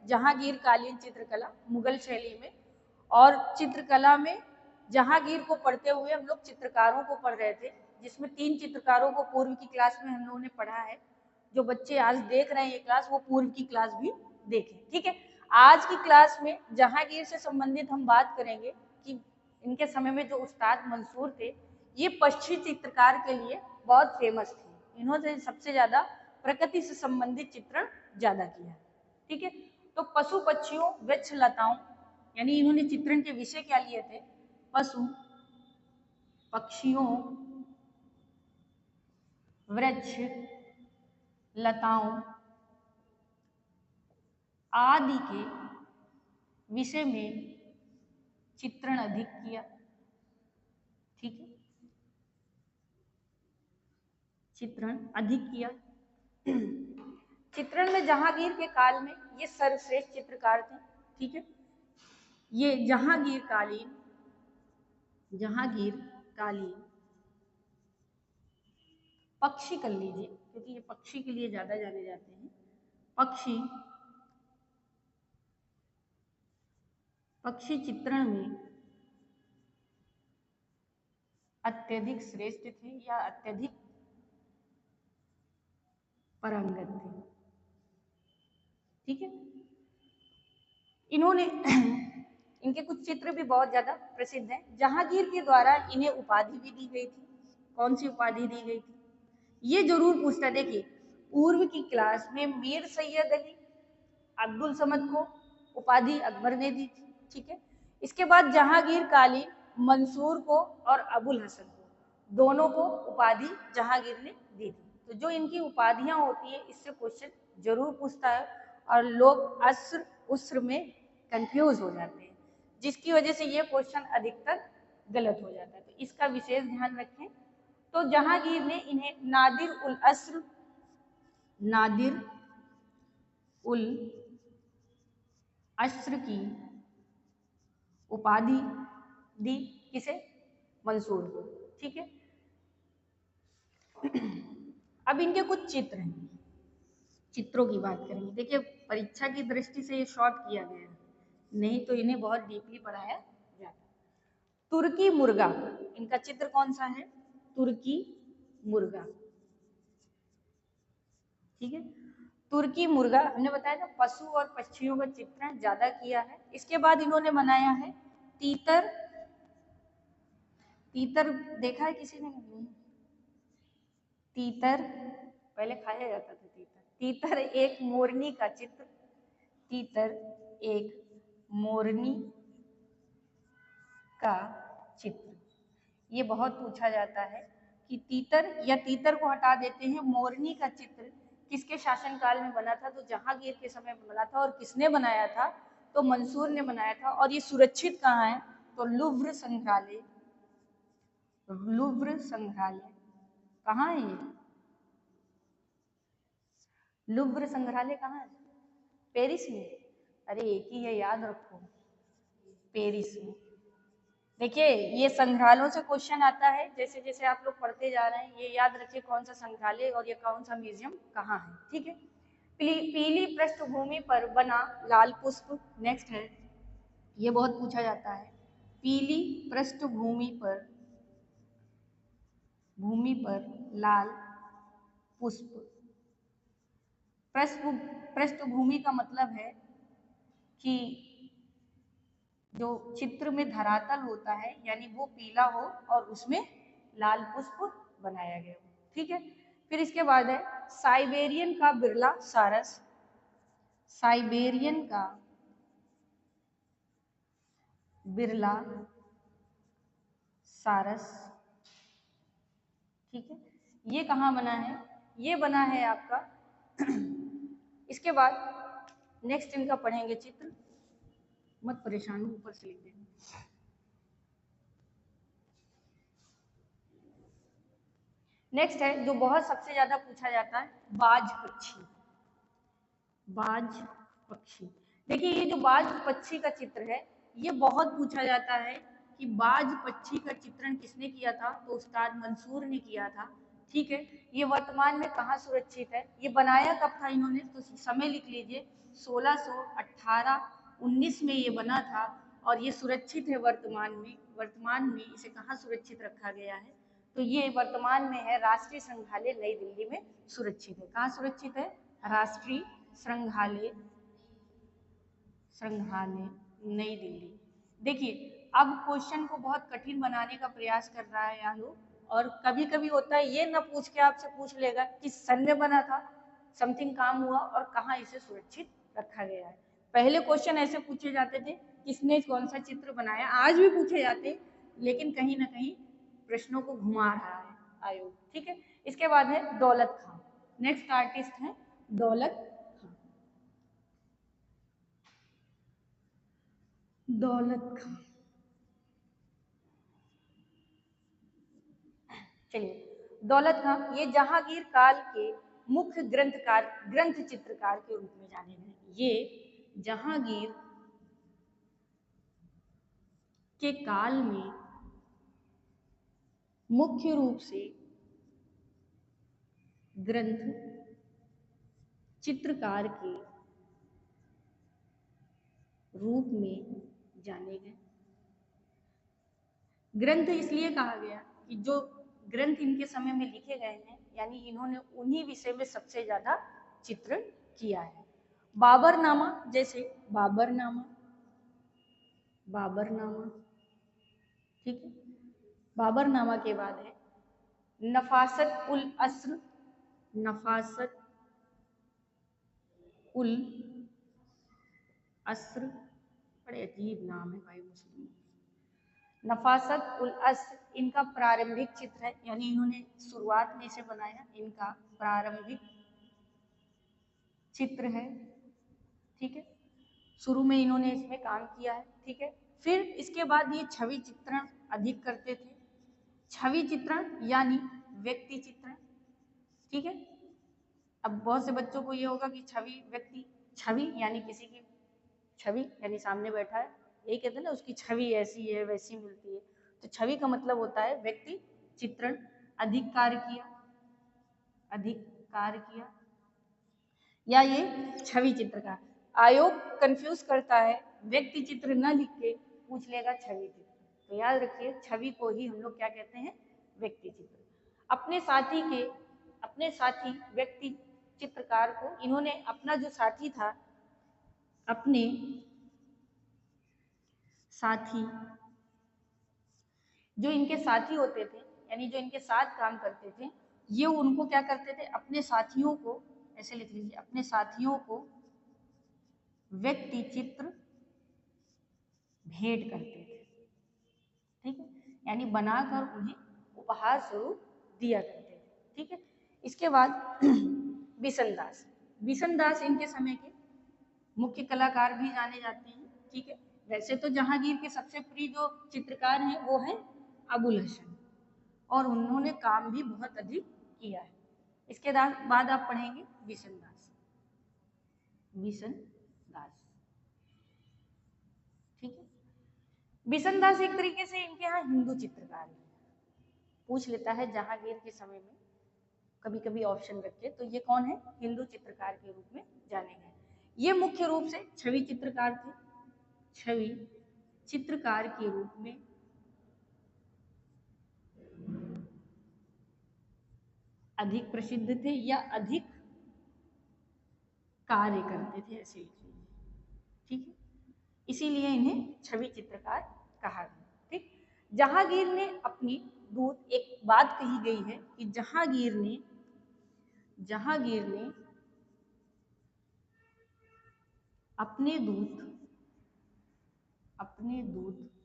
जहांगीरकालीन चित्रकला मुगल शैली में। और चित्रकला में जहांगीर को पढ़ते हुए हम लोग चित्रकारों को पढ़ रहे थे, जिसमें 3 चित्रकारों को पूर्व की क्लास में हम लोगों ने पढ़ा है। जो बच्चे आज देख रहे हैं ये क्लास, वो पूर्व की क्लास भी देखें, ठीक है। आज की क्लास में जहांगीर से संबंधित हम बात करेंगे कि इनके समय में जो उस्ताद मंसूर थे, ये पश्चिमी चित्रकार के लिए बहुत फेमस थे। इन्होंने सबसे ज्यादा प्रकृति से संबंधित चित्रण ज्यादा किया, ठीक है। तो पशु पक्षियों वृक्ष लताओं, यानी इन्होंने चित्रण के विषय क्या लिए थे? पशु पक्षियों वृक्ष लताओं आदि के विषय में चित्रण अधिक किया, ठीक है, चित्रण अधिक किया। चित्रण में जहांगीर के काल में ये सर्वश्रेष्ठ चित्रकार थे, ठीक है। ये जहांगीर कालीन पक्षी कर लीजिए, क्योंकि ये पक्षी के लिए ज्यादा जाने जाते हैं। पक्षी चित्रण में अत्यधिक श्रेष्ठ थे या अत्यधिक पारंगत थे, ठीक है। इन्होंने इनके कुछ चित्र भी बहुत ज्यादा प्रसिद्ध हैं। जहांगीर के द्वारा इन्हें उपाधि भी दी गई थी। कौन सी उपाधि दी गई थी? ये जरूर पूछता, देखिए पूर्व की क्लास में मीर सैयद अली अब्दुल समद को उपाधि अकबर ने दी थी, ठीक है। इसके बाद जहांगीर कालीन मंसूर को और अबुल हसन को, दोनों को उपाधि जहांगीर ने दी थी। तो जो इनकी उपाधियां होती है, इससे क्वेश्चन जरूर पूछता है और लोग अस्र उस्र में कंफ्यूज हो जाते हैं, जिसकी वजह से ये क्वेश्चन अधिकतर गलत हो जाता है। तो इसका विशेष ध्यान रखें। तो जहांगीर ने इन्हें नादिर उल अस्र की उपाधि दी, किसे? मंसूर को, ठीक है। अब इनके कुछ चित्र हैं, चित्रों की बात करेंगे। देखिए परीक्षा की दृष्टि से ये शॉर्ट किया गया है, नहीं तो इन्हें बहुत डीपली पढ़ाया जाता। तुर्की मुर्गा, इनका चित्र कौन सा है? तुर्की मुर्गा, ठीक है। तुर्की मुर्गा हमने बताया था पशु और पक्षियों का चित्रण ज्यादा किया है। इसके बाद इन्होंने बनाया है तीतर। तीतर देखा है किसी ने? तीतर पहले खाया जाता था। तीतर एक मोरनी का चित्र, तीतर एक मोरनी का चित्र। ये बहुत पूछा जाता है कि तीतर या तीतर को हटा देते हैं, मोरनी का चित्र किसके शासनकाल में बना था? तो जहांगीर के समय में बना था। और किसने बनाया था? तो मंसूर ने बनाया था। और ये सुरक्षित कहाँ है? तो लुव्र संग्रहालय। लुव्र संग्रहालय कहाँ है? ये लुव्र संग्रहालय कहाँ है? पेरिस में। अरे एक ही है, याद रखो, पेरिस में। देखिए ये संग्रहालयों से क्वेश्चन आता है, जैसे जैसे आप लोग पढ़ते जा रहे हैं। ये याद रखिए कौन सा संग्रहालय और ये कौन सा म्यूजियम कहाँ है, ठीक है। पीली पृष्ठभूमि पर बना लाल पुष्प नेक्स्ट है, ये बहुत पूछा जाता है। पीली पृष्ठभूमि पर लाल पुष्प। पृष्ठभूमि का मतलब है कि जो चित्र में धरातल होता है, यानी वो पीला हो और उसमें लाल पुष्प बनाया गया हो, ठीक है। फिर इसके बाद है साइबेरियन का बिरला सारस। साइबेरियन का बिरला सारस, ठीक है। ये कहाँ बना है? ये बना है आपका इसके बाद नेक्स्ट इनका पढ़ेंगे चित्र, मत परेशान हो, ऊपर से लिख देंगे। नेक्स्ट है जो बहुत सबसे ज्यादा पूछा जाता है, बाज पक्षी। बाज पक्षी, देखिए ये जो बाज पक्षी का चित्र है, ये बहुत पूछा जाता है कि बाज पक्षी का चित्रण किसने किया था? तो उस्ताद मंसूर ने किया था। ठीक है। ये वर्तमान में कहाँ सुरक्षित है, ये बनाया कब था इन्होंने, तो समय लिख लीजिए 1618 19 में ये बना था और ये सुरक्षित है वर्तमान में। वर्तमान में इसे कहाँ सुरक्षित रखा गया है, तो ये वर्तमान में है राष्ट्रीय संग्रहालय नई दिल्ली में सुरक्षित है। कहाँ सुरक्षित है, राष्ट्रीय संग्रहालय नई दिल्ली। देखिए अब क्वेश्चन को बहुत कठिन बनाने का प्रयास कर रहा है आलू, और कभी कभी होता है ये न पूछ के आपसे पूछ लेगा कि सन में बना था, समथिंग काम हुआ और कहाँ इसे सुरक्षित रखा गया है। पहले क्वेश्चन ऐसे पूछे जाते थे किसने कौन सा चित्र बनाया, आज भी पूछे जाते, लेकिन कहीं ना कहीं प्रश्नों को घुमा रहा है आयोग। ठीक है, इसके बाद है दौलत खां। नेक्स्ट आर्टिस्ट है दौलत खां। दौलत खां, चलिए दौलत खां ये जहांगीर काल के मुख्य ग्रंथ चित्रकार के रूप में जाने गए। ये जहांगीर के काल में मुख्य रूप से ग्रंथ चित्रकार के रूप में जाने गए। ग्रंथ इसलिए कहा गया कि जो ग्रंथ इनके समय में लिखे गए हैं, यानी इन्होंने उन्हीं विषय में सबसे ज्यादा चित्रण किया है। बाबरनामा, जैसे बाबरनामा, ठीक है। बाबरनामा के बाद है नफासत उल अस्र, नफासत उल अस्र, बड़े अजीब नाम है भाई मुस्लिम। नफासत उल अस्र इनका प्रारंभिक चित्र है, यानी इन्होंने शुरुआत में इसे बनाया, इनका प्रारंभिक चित्र है। ठीक है, शुरू में इन्होंने इसमें काम किया है। ठीक है, फिर इसके बाद ये छवि चित्रण अधिक करते थे। छवि चित्रण यानी व्यक्ति चित्रण। ठीक है, अब बहुत से बच्चों को ये होगा कि छवि यानी किसी की छवि, यानी सामने बैठा है, यही कहते हैं ना उसकी छवि ऐसी है वैसी मिलती है। तो छवि का मतलब होता है व्यक्ति चित्रण। अधिक कार्य किया या ये छवि चित्र का। आयोग कंफ्यूज करता है, व्यक्ति चित्र न लिख के पूछ लेगा छवि चित्र, तो याद रखिए छवि को ही हम लोग क्या कहते हैं, व्यक्ति चित्र। अपने साथी व्यक्ति चित्रकार को इन्होंने अपना जो साथी था, अपने साथी जो इनके साथी होते थे, यानी जो इनके साथ काम करते थे, ये उनको क्या करते थे, अपने साथियों को, ऐसे लिख लीजिए, अपने साथियों को व्यक्ति चित्र भेंट करते थे। ठीक है, यानी बनाकर उन्हें उपहार स्वरूप दिया करते थे। ठीक है, इसके बाद बिशनदास। बिशनदास इनके समय के मुख्य कलाकार भी जाने जाते हैं। ठीक है, वैसे तो जहांगीर के सबसे प्रिय जो चित्रकार हैं वो है अबुल हसन, और उन्होंने काम भी बहुत अधिक किया है। इसके बाद आप पढ़ेंगे बिशनदास। ठीक है, बिशनदास एक तरीके से इनके यहाँ हिंदू चित्रकार है। पूछ लेता है जहांगीर के समय में, कभी कभी ऑप्शन रख के, तो ये कौन है, हिंदू चित्रकार के रूप में जाने गए। ये मुख्य रूप से छवि चित्रकार थे। छवि चित्रकार के रूप में अधिक प्रसिद्ध थे या अधिक कार्य करते थे, ऐसे लिख लीजिए। ठीक है, इसीलिए इन्हें छवि चित्रकार कहा गया। ठीक, जहांगीर ने अपनी दूत, एक बात कही गई है कि जहांगीर ने अपने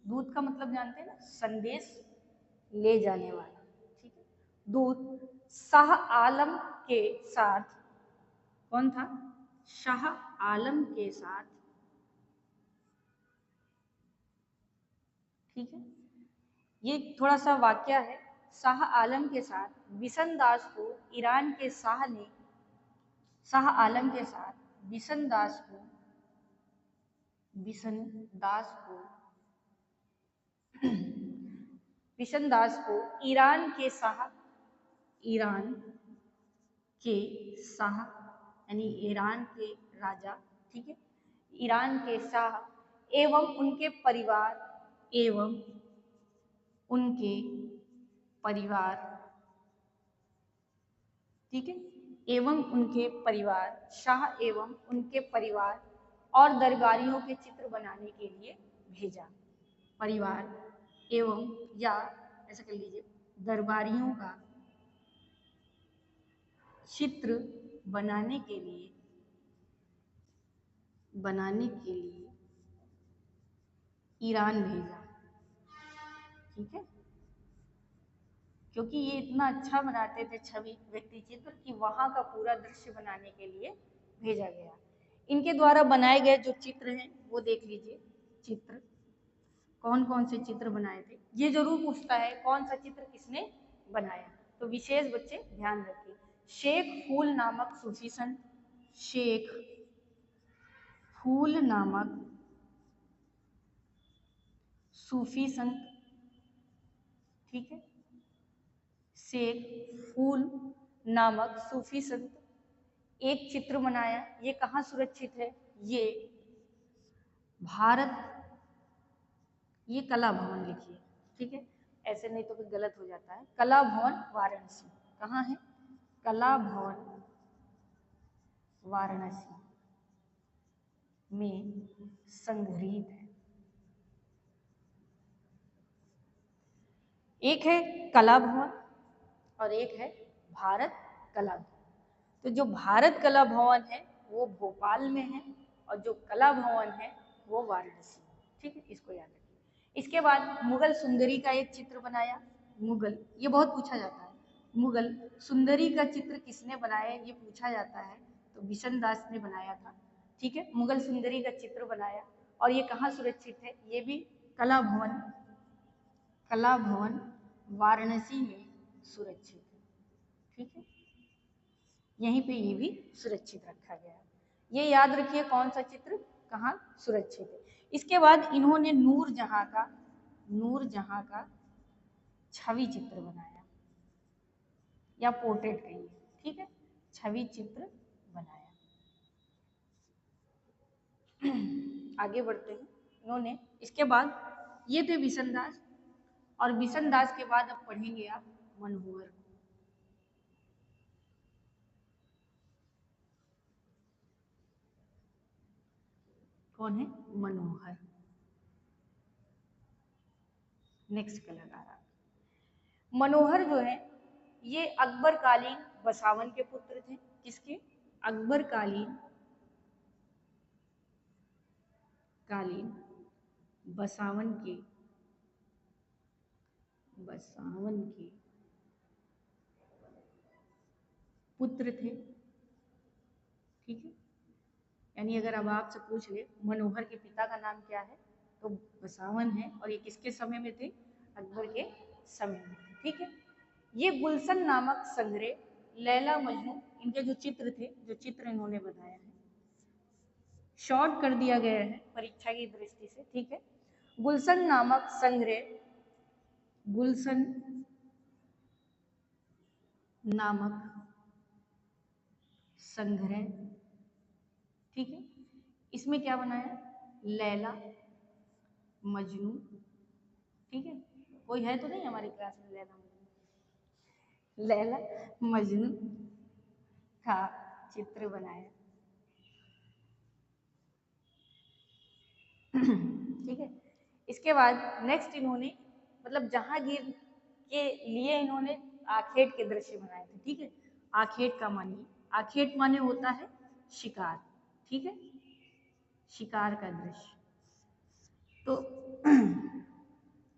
दूत का मतलब जानते हैं ना, संदेश ले जाने वाला। ठीक है, दूत शाह आलम के साथ, कौन था, शाह आलम के साथ। ठीक है, ये थोड़ा सा वाक्य है। शाह आलम के साथ बिशनदास को ईरान के शाह ने, शाह आलम के साथ बिशनदास को ईरान के शाह, ईरान के शाह यानी ईरान के राजा, ठीक है, ईरान के शाह एवं उनके परिवार एवं उनके परिवार, ठीक है, एवं उनके परिवार, शाह एवं उनके परिवार और दरबारियों के चित्र बनाने के लिए भेजा। परिवार एवं, या ऐसा कर लीजिए, दरबारियों का चित्र बनाने के लिए ईरान भेजा, ठीक है, क्योंकि ये इतना अच्छा बनाते थे छवि व्यक्ति चित्र कि वहां का पूरा दृश्य बनाने के लिए भेजा गया। इनके द्वारा बनाए गए जो चित्र हैं वो देख लीजिए। चित्र कौन कौन से चित्र बनाए थे, ये जरूर पूछता है कौन सा चित्र किसने बनाया, तो विशेष बच्चे ध्यान रखिए। शेख फूल नामक सूफी संत, शेख फूल नामक सूफी संत, ठीक है, शेख फूल नामक सूफी संत एक चित्र बनाया। ये कहाँ सुरक्षित है, ये भारत, ये कला भवन लिखिए, ठीक है, ऐसे नहीं तो फिर गलत हो जाता है। कला भवन वाराणसी, कहाँ है, कला भवन वाराणसी में संग्रहित है। एक है कला भवन और एक है भारत कला भवन। तो जो भारत कला भवन है वो भोपाल में है और जो कला भवन है वो वाराणसी में, ठीक है, इसको याद रखिए। इसके बाद मुगल सुंदरी का एक चित्र बनाया। मुगल, ये बहुत पूछा जाता है, मुगल सुंदरी का चित्र किसने बनाया, ये पूछा जाता है, तो बिशन दास ने बनाया था, ठीक है, मुगल सुंदरी का चित्र बनाया। और ये कहाँ सुरक्षित है, ये भी कला भवन वाराणसी में सुरक्षित है, ठीक है, यहीं पे ये भी सुरक्षित रखा गया है। ये याद रखिए कौन सा चित्र कहाँ सुरक्षित है। इसके बाद इन्होंने नूरजहां का छवि चित्र बनाया या पोर्ट्रेट कहिए, ठीक है, छवि चित्र बनाया। आगे बढ़ते हैं। इन्होंने, इसके बाद ये थे बिशन दास, और बिशन दास के बाद अब पढ़ेंगे आप मनोहर को। कौन है, मनोहर, नेक्स्ट कलाकार। मनोहर जो है ये अकबर कालीन बसावन के पुत्र थे। किसके, अकबर कालीन बसावन के पुत्र थे, ठीक है, यानी अगर अब आपसे पूछ ले मनोहर के पिता का नाम क्या है तो बसावन है, और ये किसके समय में थे, अकबर के समय में थे, ठीक है। ये गुलशन नामक संग्रह, लैला मजनू, इनके जो चित्र थे, जो चित्र इन्होंने बनाया है, शॉर्ट कर दिया गया है परीक्षा की दृष्टि से, ठीक है। गुलशन नामक संग्रह, गुलशन नामक संग्रह, ठीक है, इसमें क्या बनाया, लैला मजनू, ठीक है, कोई है तो नहीं हमारी क्लास में लैला मजनू का चित्र बनाया, ठीक है। इसके बाद नेक्स्ट इन्होंने, मतलब जहांगीर के लिए इन्होंने आखेट के दृश्य बनाए थे, ठीक है। आखेट का मानिए, आखेट माने होता है शिकार, ठीक है, शिकार का दृश्य। तो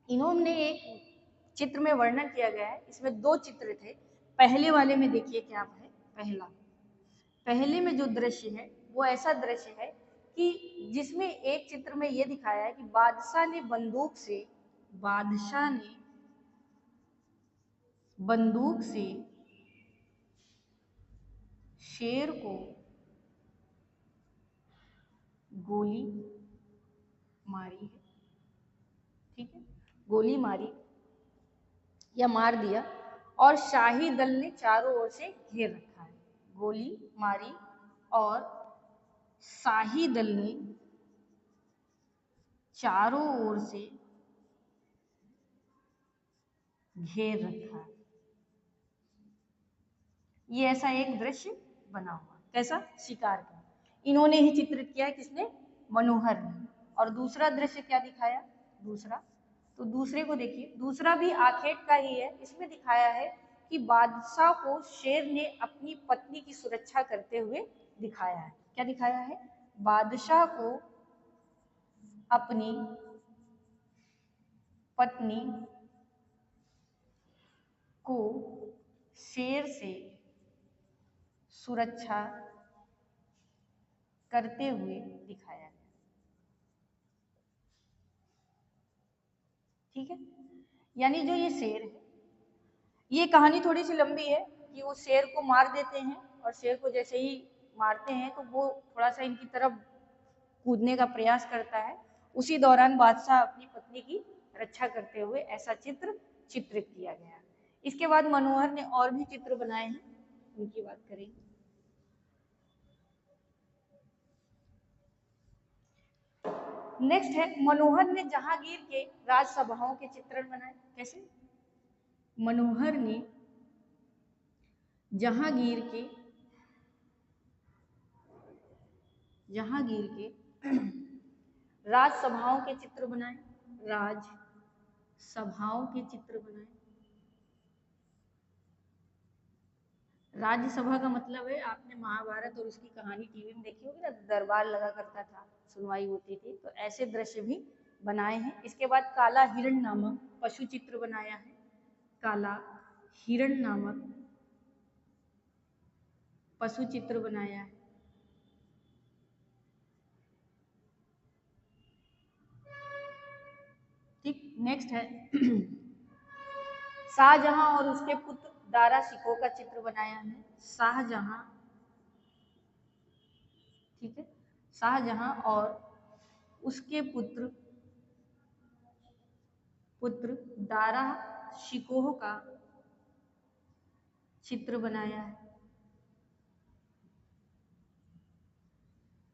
इन्होंने एक चित्र में वर्णन किया गया है, इसमें दो चित्र थे। पहले वाले में देखिए क्या है, पहले में जो दृश्य है वो ऐसा दृश्य है कि जिसमें एक चित्र में ये दिखाया है कि बादशाह ने बंदूक से शेर को गोली मारी है, ठीक है, गोली मारी या मार दिया, और शाही दल ने चारों ओर से घेर रखा है। गोली मारी और शाही दल ने चारों ओर से घेर रखा है। ये ऐसा एक दृश्य बना हुआ, कैसा? शिकार का। इन्होंने ही चित्रित किया है, किसने? मनोहर ने। और दूसरा दृश्य क्या दिखाया? दूसरा, तो दूसरे को देखिए, दूसरा भी आखेट का ही है। इसमें दिखाया है कि बादशाह को शेर ने अपनी पत्नी की सुरक्षा करते हुए दिखाया है। क्या दिखाया है? बादशाह को अपनी पत्नी को शेर से सुरक्षा करते हुए दिखाया है। ठीक है, यानी जो ये शेर है, ये कहानी थोड़ी सी लंबी है कि वो शेर को मार देते हैं और शेर को जैसे ही मारते हैं तो वो थोड़ा सा इनकी तरफ कूदने का प्रयास करता है। उसी दौरान बादशाह अपनी पत्नी की रक्षा करते हुए ऐसा चित्र चित्रित किया गया। इसके बाद मनोहर ने और भी चित्र बनाए हैं, उनकी बात करेंगे। नेक्स्ट है, मनोहर ने जहांगीर के राजसभाओं के चित्रण बनाए। कैसे? मनोहर ने जहांगीर के राजसभाओं के चित्र बनाए। राजसभाओं के चित्र बनाए। राज्यसभा का मतलब है, आपने महाभारत और उसकी कहानी टीवी में देखी होगी ना, दरबार लगा करता था, सुनवाई होती थी, तो ऐसे दृश्य भी बनाए हैं। इसके बाद काला हिरण नामक पशु चित्र बनाया है। काला हिरण नामक पशु चित्र बनाया है। ठीक, नेक्स्ट है शाहजहां और उसके पुत्र दारा शिकोह का चित्र बनाया है। शाहजहां, ठीक है, शाहजहां और उसके पुत्र दारा शिकोह का चित्र बनाया है।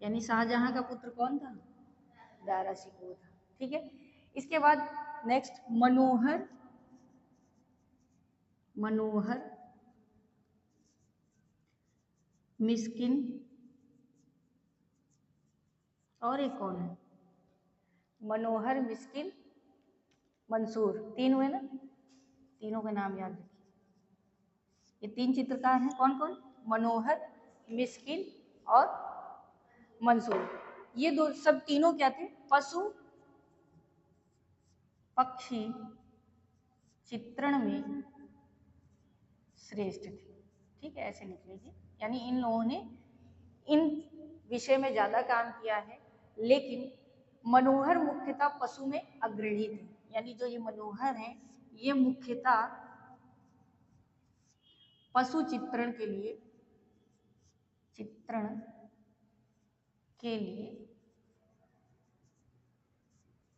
यानी शाहजहां का पुत्र कौन था? दारा शिकोह था। ठीक है, इसके बाद नेक्स्ट मनोहर मिस्किन और एक कौन है? मनोहर, मिस्किन, मंसूर, तीन हुए ना? तीनों का नाम याद रखिए। ये तीन चित्रकार हैं, कौन कौन? मनोहर, मिस्किन और मंसूर। ये दो सब तीनों क्या थे? पशु पक्षी चित्रण में श्रेष्ठ थे। ठीक है, ऐसे लिख लीजिए। यानी इन लोगों ने इन विषय में ज्यादा काम किया है, लेकिन मनोहर मुख्यतः पशु में अग्रणी थे। यानी जो ये मनोहर हैं, ये मुख्यतः पशु चित्रण के लिए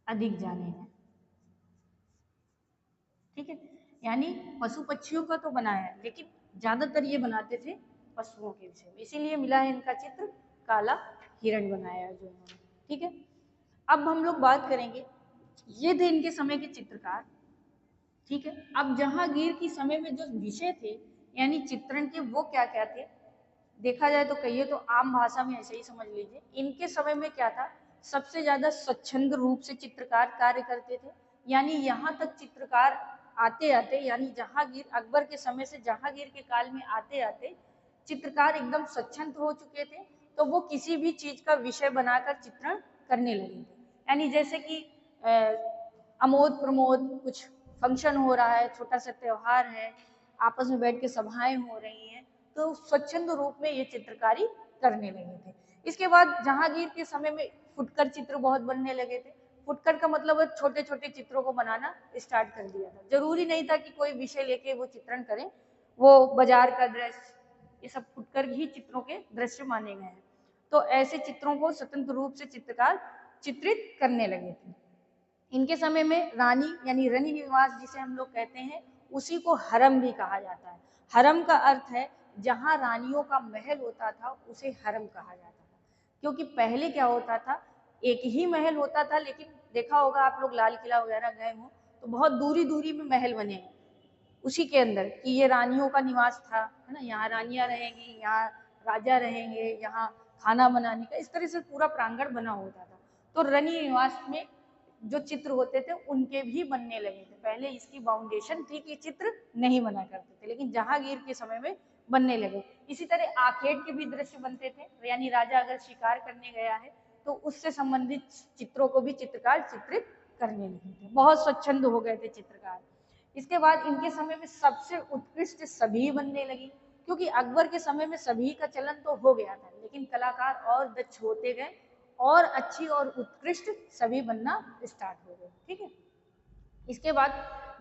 अधिक जाने हैं। ठीक है, यानी पशु पक्षियों का तो बनाया है, लेकिन ज्यादातर ये बनाते थे पशुओं के विषय में, इसीलिए मिला है इनका चित्र काला हिरण बनाया है जो इन्होंने। ठीक है, अब हम लोग बात करेंगे, ये थे इनके समय के चित्रकार। ठीक है, अब जहांगीर के समय में जो विषय थे यानी चित्रण के, वो क्या क्या थे? देखा जाए तो कहिए तो आम भाषा में ऐसे ही समझ लीजिए। इनके समय में क्या था? सबसे ज्यादा स्वच्छंद रूप से चित्रकार कार्य करते थे। यानी यहाँ तक चित्रकार आते आते, यानी जहांगीर, अकबर के समय से जहांगीर के काल में आते आते चित्रकार एकदम स्वच्छंद हो चुके थे। तो वो किसी भी चीज का विषय बनाकर चित्रण करने लगे थे। यानी जैसे कि अमोद प्रमोद, कुछ फंक्शन हो रहा है, छोटा सा त्योहार है, आपस में बैठ के सभाएं हो रही हैं, तो स्वच्छंद रूप में ये चित्रकारी करने लगे थे। इसके बाद जहांगीर के समय में फुटकर चित्र बहुत बनने लगे थे। फुटकर का मतलब है छोटे छोटे चित्रों को बनाना स्टार्ट कर दिया था। जरूरी नहीं था कि कोई विषय लेके वो चित्रण करें, वो बाजार का दृश्य, ये सब फुटकर ही चित्रों के दृश्य माने गए हैं। तो ऐसे चित्रों को स्वतंत्र रूप से चित्रकार चित्रित करने लगे थे। इनके समय में रानी, यानी रनि निवास जिसे हम लोग कहते हैं, उसी को हरम भी कहा जाता है। हरम का अर्थ है जहाँ रानियों का महल होता था उसे हरम कहा जाता था, क्योंकि पहले क्या होता था, एक ही महल होता था, लेकिन देखा होगा आप लोग लाल किला वगैरह गए हो तो बहुत दूरी दूरी में महल बने हैं उसी के अंदर कि ये रानियों का निवास था, है ना, यहाँ रानियां रहेंगी, यहाँ राजा रहेंगे, यहाँ खाना बनाने का, इस तरह से पूरा प्रांगण बना होता था। तो रानी निवास में जो चित्र होते थे उनके भी बनने लगे थे। पहले इसकी फाउंडेशन थी कि चित्र नहीं बना करते थे, लेकिन जहांगीर के समय में बनने लगे। इसी तरह आखेट के भी दृश्य बनते थे, यानी राजा अगर शिकार करने गया है तो उससे संबंधित चित्रों को भी चित्रकार चित्रित करने लगे थे। बहुत स्वच्छंद हो गए थे चित्रकार। इसके बाद इनके समय में सबसे उत्कृष्ट सभी बनने लगी, क्योंकि अकबर के समय में सभी का चलन तो हो गया था, लेकिन कलाकार और दक्ष होते गए और अच्छी और उत्कृष्ट सभी बनना स्टार्ट हो गए। ठीक है, इसके बाद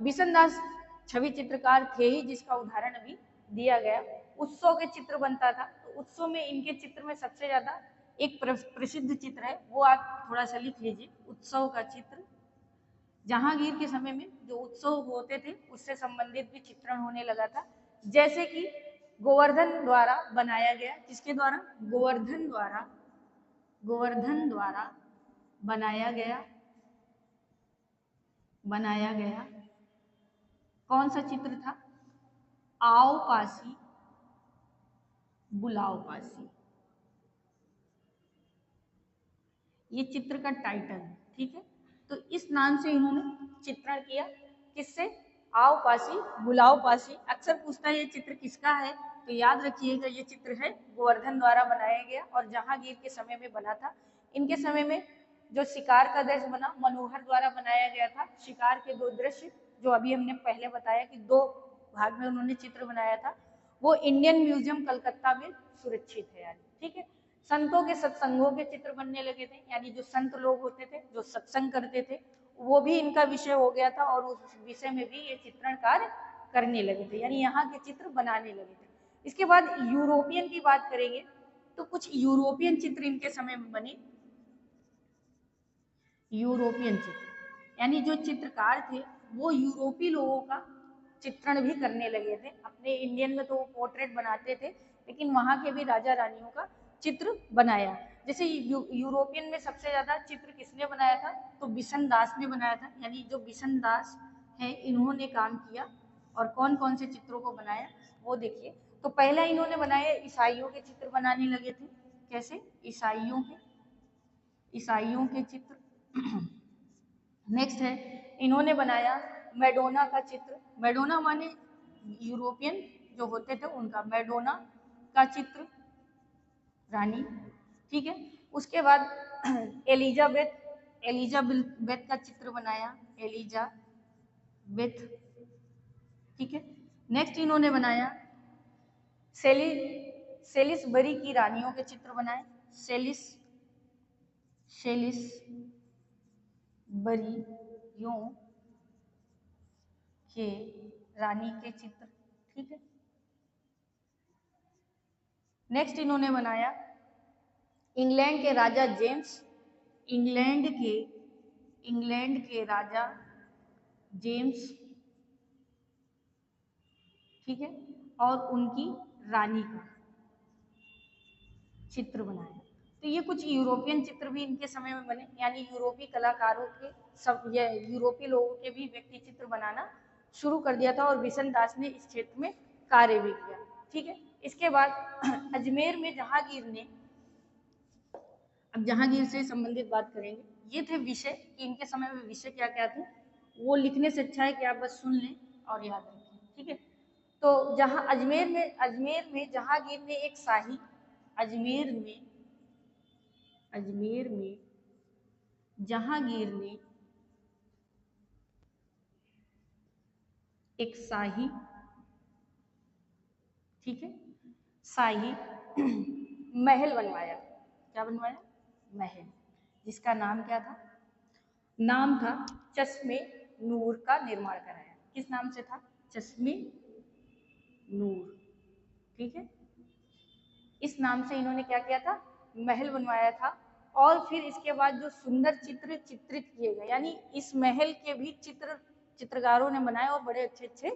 बिशन दास छवि चित्रकार थे ही, जिसका उदाहरण अभी दिया गया। उत्सव के चित्र बनता था, तो उत्सव में इनके चित्र में सबसे ज्यादा एक प्रसिद्ध चित्र है, वो आप थोड़ा सा लिख लीजिए। उत्सव का चित्र, जहांगीर के समय में जो उत्सव होते थे उससे संबंधित भी चित्रण होने लगा था, जैसे कि गोवर्धन द्वारा बनाया गया। किसके द्वारा? गोवर्धन द्वारा, गोवर्धन द्वारा बनाया गया कौन सा चित्र था? आओ पासी बुलाओ पासी, ये चित्र का टाइटल है। ठीक है, तो इस नाम से इन्होंने चित्रण किया। किससे? आओ पासी बुलाओ पासी। अक्सर पूछता है ये चित्र किसका है, तो याद रखिएगा ये चित्र है गोवर्धन द्वारा बनाया गया और जहांगीर के समय में बना था। इनके समय में जो शिकार का दृश्य बना मनोहर द्वारा बनाया गया था। शिकार के दो दृश्य जो अभी हमने पहले बताया कि दो भाग में उन्होंने चित्र बनाया था, वो इंडियन म्यूजियम कलकत्ता में सुरक्षित है यानी। ठीक है, संतों के सत्संगों के चित्र बनने लगे थे, यानी जो संत लोग होते थे जो सत्संग करते थे वो भी इनका विषय हो गया था और उस विषय में भी ये चित्रण कार्य करने लगे थे, यानी यहाँ के चित्र बनाने लगे थे। इसके बाद यूरोपियन की बात करेंगे तो कुछ यूरोपियन चित्र इनके समय में बने। यूरोपियन चित्र यानी जो चित्रकार थे वो यूरोपीय लोगों का चित्रण भी करने लगे थे। अपने इंडियन में तो वो पोर्ट्रेट बनाते थे, लेकिन वहाँ के भी राजा रानियों का चित्र बनाया। जैसे यूरोपियन में सबसे ज्यादा चित्र किसने बनाया था? तो बिशन दास ने बनाया था, यानी जो बिशन दास है इन्होंने काम किया। और कौन कौन से चित्रों को बनाया वो देखिए। तो पहला इन्होंने बनाया, ईसाइयों के चित्र बनाने लगे थे। कैसे? ईसाइयों के चित्र। नेक्स्ट है इन्होंने बनाया मैडोना का चित्र। मैडोना माने यूरोपियन जो होते थे उनका, मैडोना का चित्र, रानी। ठीक है, उसके बाद एलिजाबेथ का चित्र बनाया, एलिजाबेथ। ठीक है, नेक्स्ट इन्होंने बनाया सेलिसबरी की रानियों के चित्र बनाए। सेलिसबरियों के रानी के चित्र। ठीक है, नेक्स्ट इन्होंने बनाया इंग्लैंड के राजा जेम्स, इंग्लैंड के राजा जेम्स। ठीक है, और उनकी रानी का चित्र बनाया। तो ये कुछ यूरोपियन चित्र भी इनके समय में बने, यानी यूरोपीय कलाकारों के सब ये यूरोपीय लोगों के भी व्यक्ति चित्र बनाना शुरू कर दिया था और बिशन दास ने इस क्षेत्र में कार्य भी किया। ठीक है, इसके बाद अजमेर में जहांगीर ने, अब जहांगीर से संबंधित बात करेंगे। ये थे विषय कि इनके समय में विषय क्या क्या थे, वो लिखने से अच्छा है कि आप बस सुन लें और याद रखें। ठीक है, तो जहां अजमेर में जहांगीर ने एक शाही, अजमेर में जहांगीर ने एक शाही, ठीक है, शाही महल बनवाया। क्या बनवाया? महल, जिसका नाम क्या था? नाम था चश्मे नूर का निर्माण कराया। किस नाम से था? चश्मे नूर। ठीक है, इस नाम से इन्होंने क्या किया था? महल बनवाया था। और फिर इसके बाद जो सुंदर चित्र चित्रित किए गए, यानी इस महल के भी चित्रकारों ने बनाए और बड़े अच्छे अच्छे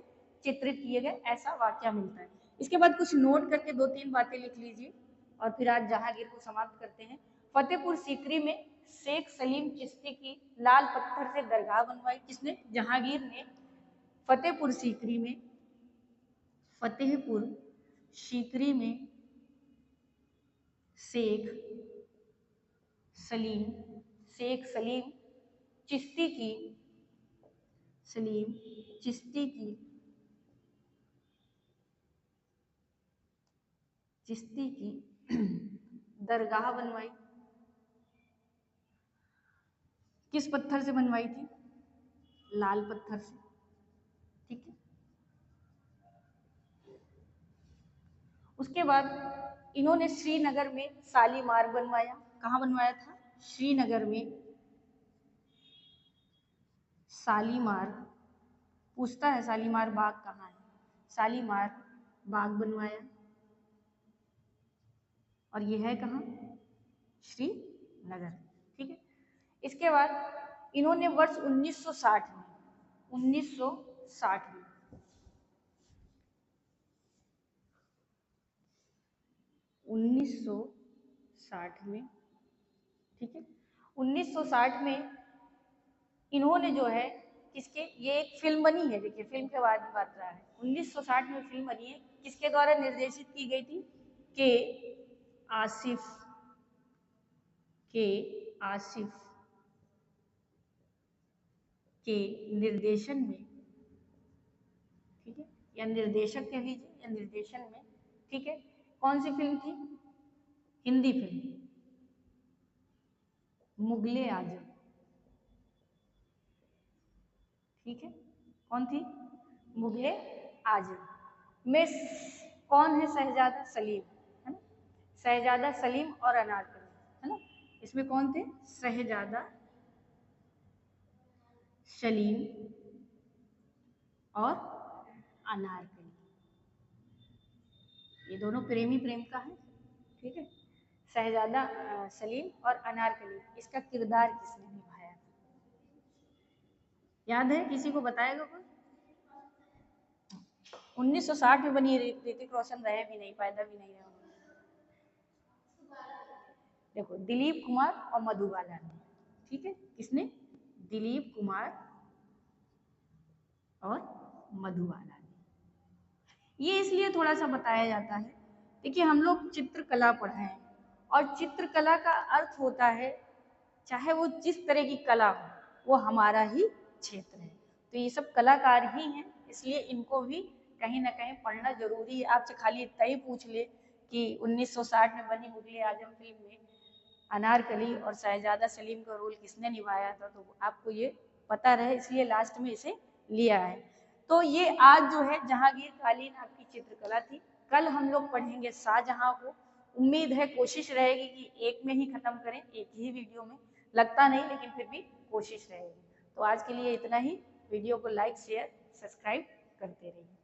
चित्रित किए गए, ऐसा वाक्य मिलता है। इसके बाद कुछ नोट करके 2-3 बातें लिख लीजिए और फिर आज जहांगीर को समाप्त करते हैं। फतेहपुर सीकरी में शेख सलीम चिश्ती की लाल पत्थर से दरगाह बनवाई। किसने? जहांगीर ने फतेहपुर सीकरी में शेख सलीम चिश्ती की दरगाह बनवाई। किस पत्थर से बनवाई थी? लाल पत्थर से। ठीक है। उसके बाद इन्होंने श्रीनगर में शालीमार बनवाया। कहाँ बनवाया था? श्रीनगर में शालीमार। पूछता है शालीमार बाग कहाँ है? शालीमार बाग बनवाया। और यह है कहाँ? श्रीनगर। ठीक है। इसके बाद इन्होंने वर्ष 1960 में ठीक है, 1960 में इन्होंने जो है किसके, ये एक फिल्म बनी है, देखिए फिल्म के बारे में बात रहा है। 1960 में फिल्म बनी है, किसके द्वारा निर्देशित की गई थी? के आसिफ के निर्देशन में। ठीक है, या निर्देशक कह लीजिए, या निर्देशन में। ठीक है। कौन सी फिल्म थी? हिंदी फिल्म मुगले आजम। ठीक है। कौन थी? मुगले आजम में कौन है? शहजादा सलीम, है ना? शहजादा सलीम और अनारकली, है ना? इसमें कौन थे? शहजादा सलीम और अनारकली। ये दोनों प्रेमी प्रेमिका है। ठीक है। शहजादा सलीम और अनारकली, इसका किरदार किसने निभाया? याद है? किसी को बताएगा कोई? 1960 में बनी ऋतिक रोशन रहे भी नहीं, पैदा भी नहीं रहे। देखो, दिलीप कुमार और मधुबाला ने। ठीक है। किसने? दिलीप कुमार और मधुबाला ने। ये इसलिए थोड़ा सा बताया जाता है, देखिए हम लोग चित्रकला पढ़े हैं और चित्रकला का अर्थ होता है चाहे वो जिस तरह की कला हो, वो हमारा ही क्षेत्र है। तो ये सब कलाकार ही हैं, इसलिए इनको भी कहीं ना कहीं पढ़ना जरूरी है। आपसे खाली इतना ही पूछ ले कि 1960 में बनी मुगले आजम फिल्म में अनारकली और शहजादा सलीम का रोल किसने निभाया था, तो आपको ये पता रहे, इसलिए लास्ट में इसे लिया है। तो ये आज जो है जहांगीर कालीन आपकी चित्रकला थी। कल हम लोग पढ़ेंगे शाहजहां को। उम्मीद है, कोशिश रहेगी कि एक में ही खत्म करें, एक ही वीडियो में। लगता नहीं, लेकिन फिर भी कोशिश रहेगी। तो आज के लिए इतना ही। वीडियो को लाइक, शेयर, सब्सक्राइब करते रहिए।